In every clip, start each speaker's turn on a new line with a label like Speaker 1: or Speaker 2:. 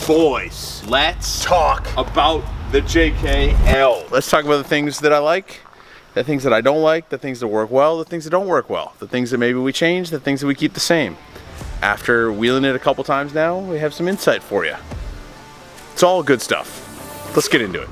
Speaker 1: boys, let's talk about the JKL. Let's talk about the things that I like, the things that I don't like, the things that work well, the things that don't work well, the things that maybe we change, the things that we keep the same. After wheeling it a couple times now, we have some insight for you. It's all good stuff. Let's get into it.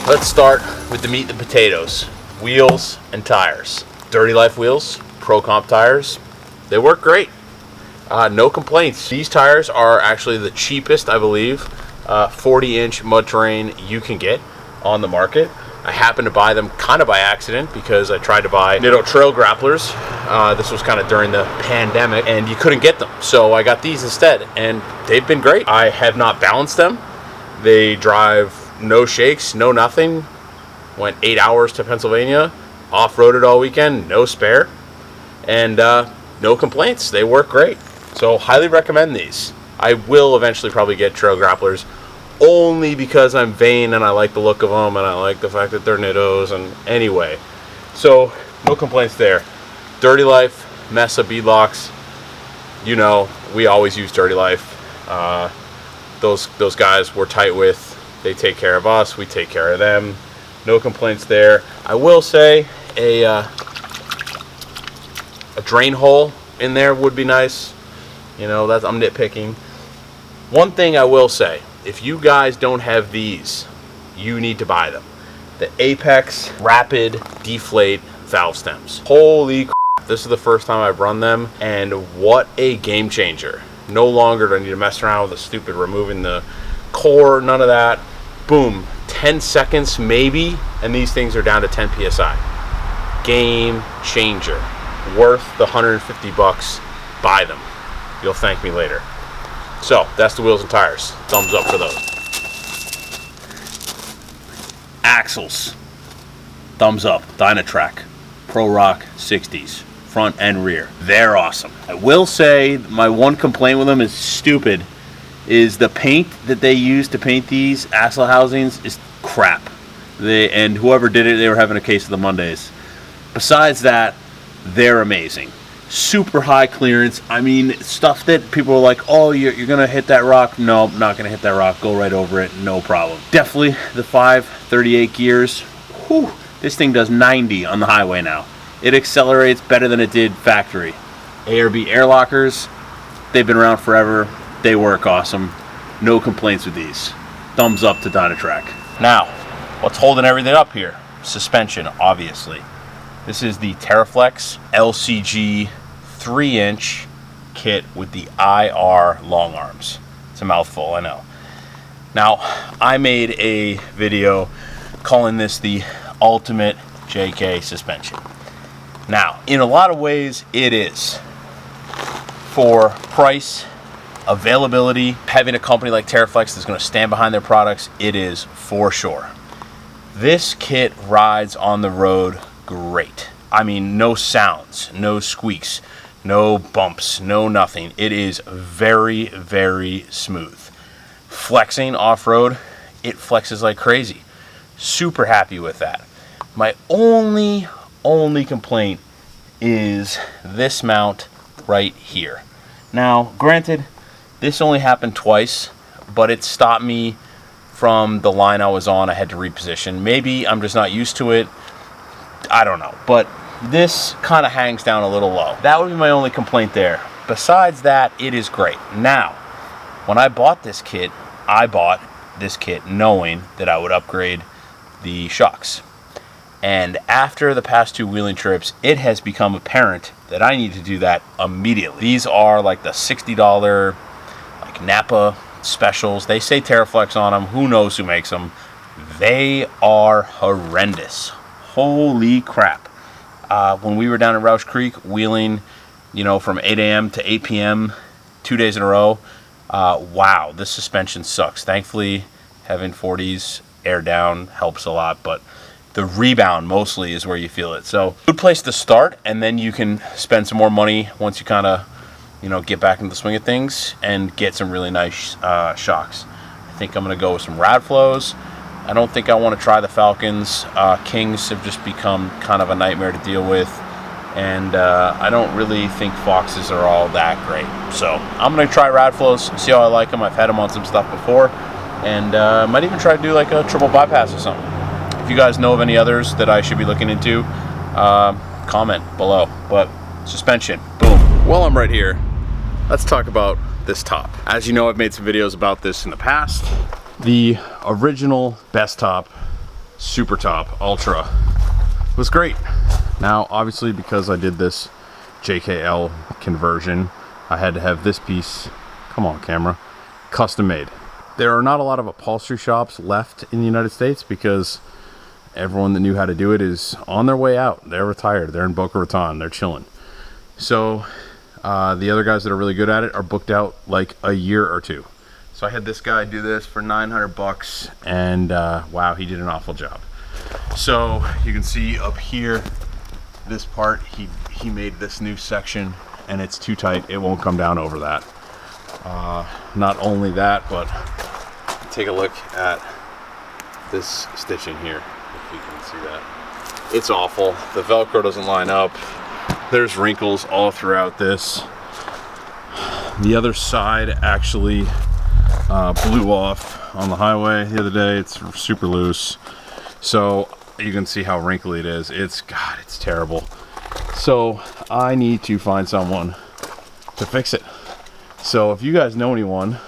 Speaker 1: Let's start with the meat and potatoes. Wheels and tires. Dirty Life wheels, Pro Comp tires, they work great. No complaints. These tires are actually the cheapest, I believe, 40-inch mud terrain you can get on the market. I happened to buy them kind of by accident because I tried to buy Nitto Trail Grapplers. This was kind of during the pandemic and you couldn't get them. So I got these instead and they've been great. I have not balanced them. They drive no shakes, no nothing. Went 8 hours to Pennsylvania, off-roaded all weekend, no spare, and no complaints. They work great. So highly recommend these. I will eventually probably get Trail Grapplers only because I'm vain and I like the look of them and I like the fact that they're Nittos, and anyway. So no complaints there. Dirty Life, Mesa beadlocks. You know, we always use Dirty Life. Those guys we're tight with. They take care of us, we take care of them. No complaints there. I will say a drain hole in there would be nice. You know, that's, I'm nitpicking. One thing I will say, if you guys don't have these, you need to buy them. The Apex Rapid Deflate valve stems. Holy crap, this is the first time I've run them, and what a game changer. No longer do I need to mess around with the stupid removing the core, none of that. Boom, 10 seconds maybe, and these things are down to 10 PSI. Game changer. Worth the 150 bucks. Buy them. You'll thank me later. So, that's the wheels and tires. Thumbs up for those. Axles. Thumbs up. Dynatrac. Pro Rock 60s. Front and rear. They're awesome. I will say my one complaint with them is stupid. Is the paint that they use to paint these axle housings is crap. And whoever did it, they were having a case of the Mondays. Besides that, they're amazing. Super high clearance. I mean, stuff that people are like, oh, you're gonna hit that rock. No, I'm not gonna hit that rock. Go right over it, no problem. Definitely the 538 gears. Whew, this thing does 90 on the highway now. It accelerates better than it did factory. ARB air lockers, they've been around forever. They work awesome. No complaints with these. Thumbs up to Dynatrac. Now, what's holding everything up here? Suspension, obviously. This is the TerraFlex LCG 3-inch kit with the IR long arms. It's a mouthful, I know. Now, I made a video calling this the ultimate JK suspension. Now, in a lot of ways, it is. For price, availability, having a company like TerraFlex that's going to stand behind their products, it is for sure. This kit rides on the road great. I mean, no sounds, no squeaks, no bumps, no nothing. It is very, very smooth. Flexing off-road, it flexes like crazy. Super happy with that. My only complaint is this mount right here. Now, granted, this only happened twice, but it stopped me from the line I was on. I had to reposition. Maybe I'm just not used to it. I don't know. But this kind of hangs down a little low. That would be my only complaint there. Besides that, it is great. Now, when I bought this kit, I bought this kit knowing that I would upgrade the shocks. And after the past 2 wheeling trips, it has become apparent that I need to do that immediately. These are like the $60 like Napa specials. They say TerraFlex on them. Who knows who makes them? They are horrendous. Holy crap. When we were down at Roush Creek wheeling, you know, from 8 a.m. to 8 p.m. 2 days in a row, wow, this suspension sucks. Thankfully, having 40s air down helps a lot, but the rebound mostly is where you feel it. So good place to start, and then you can spend some more money once you kind of, you know, get back into the swing of things and get some really nice shocks. I think I'm going to go with some Radflows. I don't think I want to try the Falcons. Kings have just become kind of a nightmare to deal with. And I don't really think Foxes are all that great. So I'm going to try Radflows, see how I like them. I've had them on some stuff before. And might even try to do like a triple bypass or something. If you guys know of any others that I should be looking into, comment below. But suspension, boom. While I'm right here, let's talk about this top. As you know, I've made some videos about this in the past. The original best top, super top, ultra, was great. Now, obviously, because I did this JKL conversion, I had to have this piece, come on camera, custom made. There are not a lot of upholstery shops left in the United States because everyone that knew how to do it is on their way out. They're retired, they're in Boca Raton, they're chilling. So the other guys that are really good at it are booked out like a year or two. So I had this guy do this for 900 bucks, and wow, he did an awful job. So you can see up here, this part, he made this new section, and it's too tight, it won't come down over that. Not only that, but take a look at this stitching here, if you can see that. It's awful. The Velcro doesn't line up. There's wrinkles all throughout this. The other side actually blew off on the highway the other day. It's super loose. So you can see how wrinkly it is. God, it's terrible. So I need to find someone to fix it. So if you guys know anyone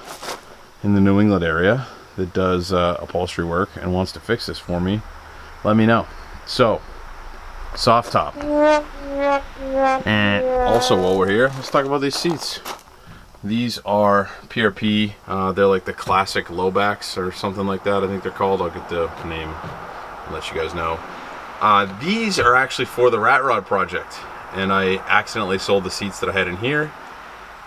Speaker 1: in the New England area that does upholstery work and wants to fix this for me, let me know. So, soft top. And also, while we're here, let's talk about these seats. These are PRP. They're like the classic low backs or something like that, I think they're called. I'll get the name and let you guys know. These are actually for the Rat Rod project, and I accidentally sold the seats that I had in here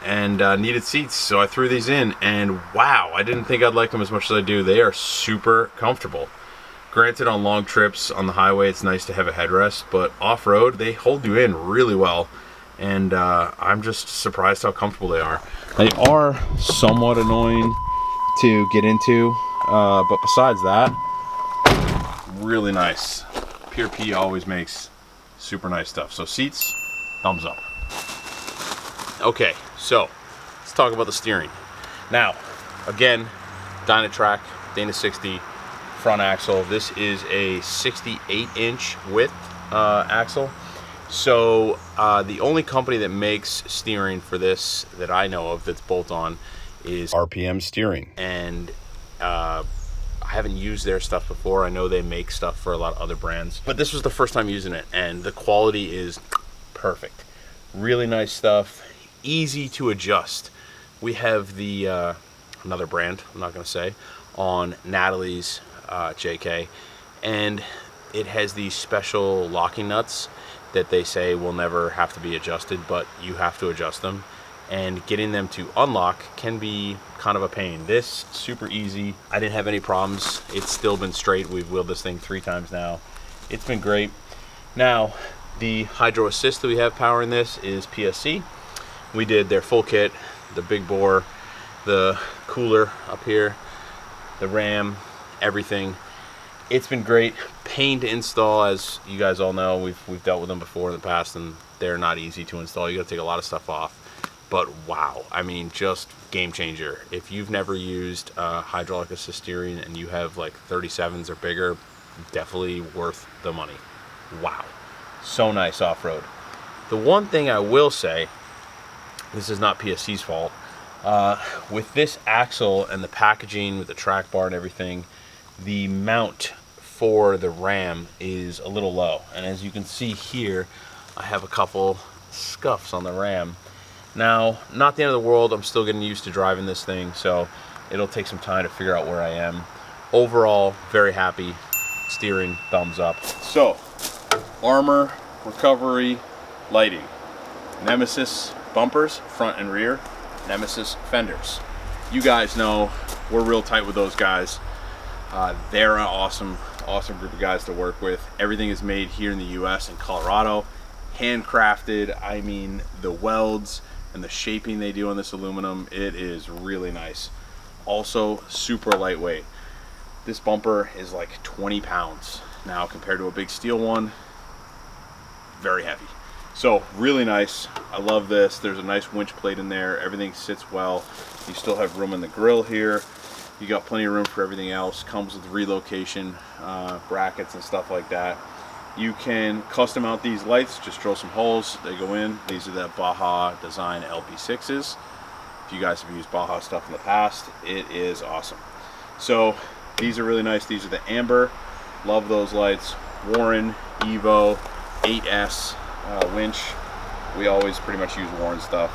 Speaker 1: and needed seats, so I threw these in, and wow, I didn't think I'd like them as much as I do. They are super comfortable. Granted, on long trips on the highway, it's nice to have a headrest, but off-road, they hold you in really well, and I'm just surprised how comfortable they are. They are somewhat annoying to get into, but besides that, really nice. PRP always makes super nice stuff. So seats, thumbs up. Okay, so let's talk about the steering. Now, again, Dynatrac, Dana 60 front axle. This is a 68-inch width axle. So the only company that makes steering for this that I know of that's bolt-on is RPM Steering. And I haven't used their stuff before. I know they make stuff for a lot of other brands, but this was the first time using it, and the quality is perfect. Really nice stuff, easy to adjust. We have the another brand, I'm not going to say, on Natalie's JK, and it has these special locking nuts that they say will never have to be adjusted, but you have to adjust them, and getting them to unlock can be kind of a pain. This, super easy. I didn't have any problems. It's still been straight. We've wheeled this thing 3 times now. It's been great. Now, the hydro assist that we have powering this is PSC. We did their full kit, the big bore, the cooler up here, the ram, everything. It's been great. Pain to install, as you guys all know. We've dealt with them before in the past, and they're not easy to install. You got to take a lot of stuff off. But wow, I mean, just game changer. If you've never used hydraulic assist steering and you have like 37s or bigger, definitely worth the money. Wow, so nice off-road. The one thing I will say, this is not PSC's fault, with this axle and the packaging with the track bar and everything, the mount for the ram is a little low. And as you can see here, I have a couple scuffs on the ram. Now, not the end of the world. I'm still getting used to driving this thing, so it'll take some time to figure out where I am. Overall, very happy. Steering, thumbs up. So, armor, recovery, lighting. Nemesis bumpers, front and rear. Nemesis fenders. You guys know we're real tight with those guys. They're an awesome group of guys to work with. Everything is made here in the US in Colorado. Handcrafted. I mean, the welds and the shaping they do on this aluminum, it is really nice. Also super lightweight. This bumper is like 20 pounds. Now compared to a big steel one, very heavy. So really nice. I love this. There's a nice winch plate in there. Everything sits well. You still have room in the grill here. You got plenty of room for everything else. Comes with relocation brackets and stuff like that. You can custom out these lights. Just drill some holes. They go in. These are the Baja Design LP6s. If you guys have used Baja stuff in the past, it is awesome. So these are really nice. These are the amber. Love those lights. Warren, Evo, 8S winch. We always pretty much use Warren stuff.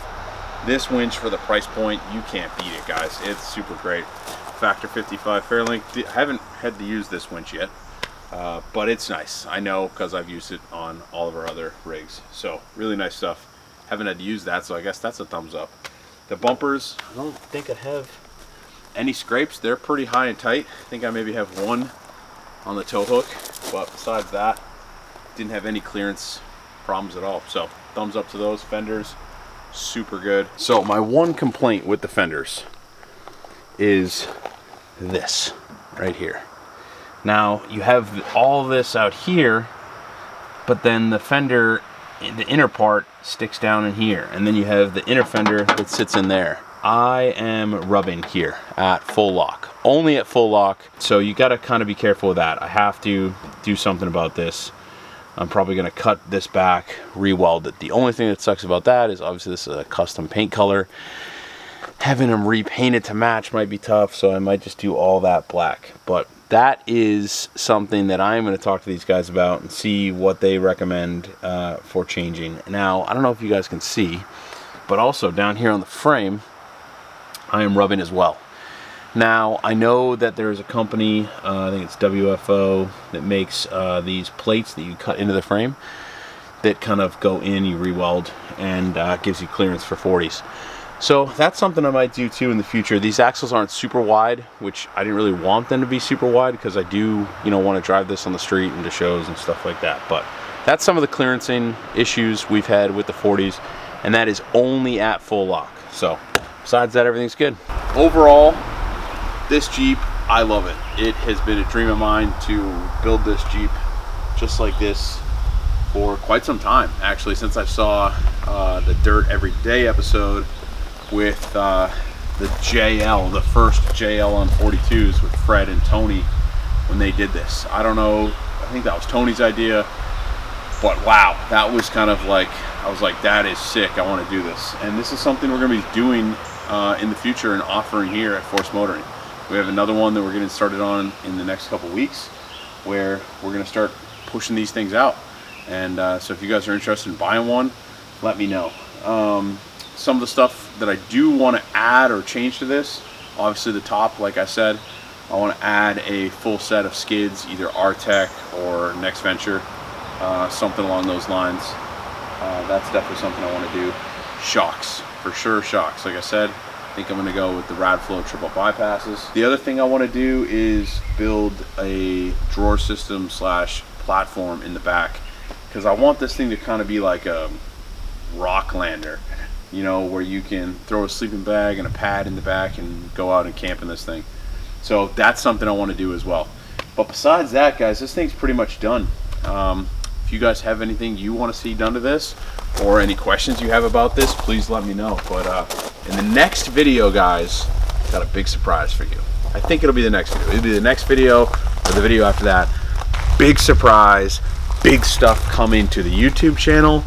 Speaker 1: This winch for the price point, you can't beat it, guys. It's super great. Factor 55 Fairlink. I haven't had to use this winch yet, but it's nice. I know because I've used it on all of our other rigs. So really nice stuff. Haven't had to use that, so I guess that's a thumbs up. The bumpers, I don't think I have any scrapes. They're pretty high and tight. I think I maybe have one on the tow hook, but besides that, didn't have any clearance problems at all. So thumbs up to those. Fenders, super good. So my one complaint with the fenders is this right here. Now you have all this out here, but then the fender, the inner part sticks down in here, and then you have the inner fender that sits in there. I am rubbing here at full lock, only at full lock, so you got to kind of be careful with that. I have to do something about this. I'm probably going to cut this back, re-weld it. The only thing that sucks about that is obviously this is a custom paint color. Having them repaint it to match might be tough, so I might just do all that black. But that is something that I'm going to talk to these guys about and see what they recommend for changing. Now, I don't know if you guys can see, but also down here on the frame, I am rubbing as well. Now, I know that there's a company, I think it's WFO, that makes these plates that you cut into the frame that kind of go in, you re-weld, and gives you clearance for 40s. So that's something I might do too in the future. These axles aren't super wide, which I didn't really want them to be super wide because I do, you know, want to drive this on the street and to shows and stuff like that. But that's some of the clearancing issues we've had with the 40s, and that is only at full lock. So besides that, everything's good. Overall, this Jeep, I love it. It has been a dream of mine to build this Jeep just like this for quite some time, actually, since I saw the Dirt Every Day episode with the JL, the first JL on 42s with Fred and Tony when they did this. I don't know, I think that was Tony's idea, but wow, that was kind of like, I was like, that is sick, I want to do this. And this is something we're going to be doing in the future and offering here at Force Motoring. We have another one that we're getting started on in the next couple weeks where we're going to start pushing these things out. And so if you guys are interested in buying one, let me know. Some of the stuff that I do want to add or change to this, obviously the top, like I said, I want to add a full set of skids, either R-Tech or Next Venture, something along those lines. That's definitely something I want to do. Shocks, for sure shocks. Like I said, I think I'm going to go with the Radflow triple bypasses. The other thing I want to do is build a drawer system slash platform in the back, because I want this thing to kind of be like a rock lander, you know, where you can throw a sleeping bag and a pad in the back and go out and camp in this thing. So that's something I want to do as well. But besides that, guys, this thing's pretty much done. If you guys have anything you want to see done to this or any questions you have about this, please let me know. But in the next video, guys, got a big surprise for you. I think it'll be the next video. It'll be the next video or the video after that. Big surprise, big stuff coming to the YouTube channel,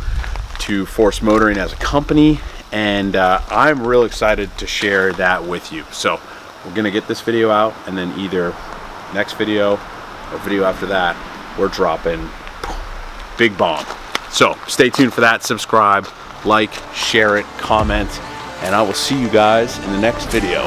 Speaker 1: to Force Motoring as a company, and I'm real excited to share that with you. So we're gonna get this video out, and then either next video or video after that, we're dropping big bomb. So stay tuned for that. Subscribe, like, share it, comment, and I will see you guys in the next video.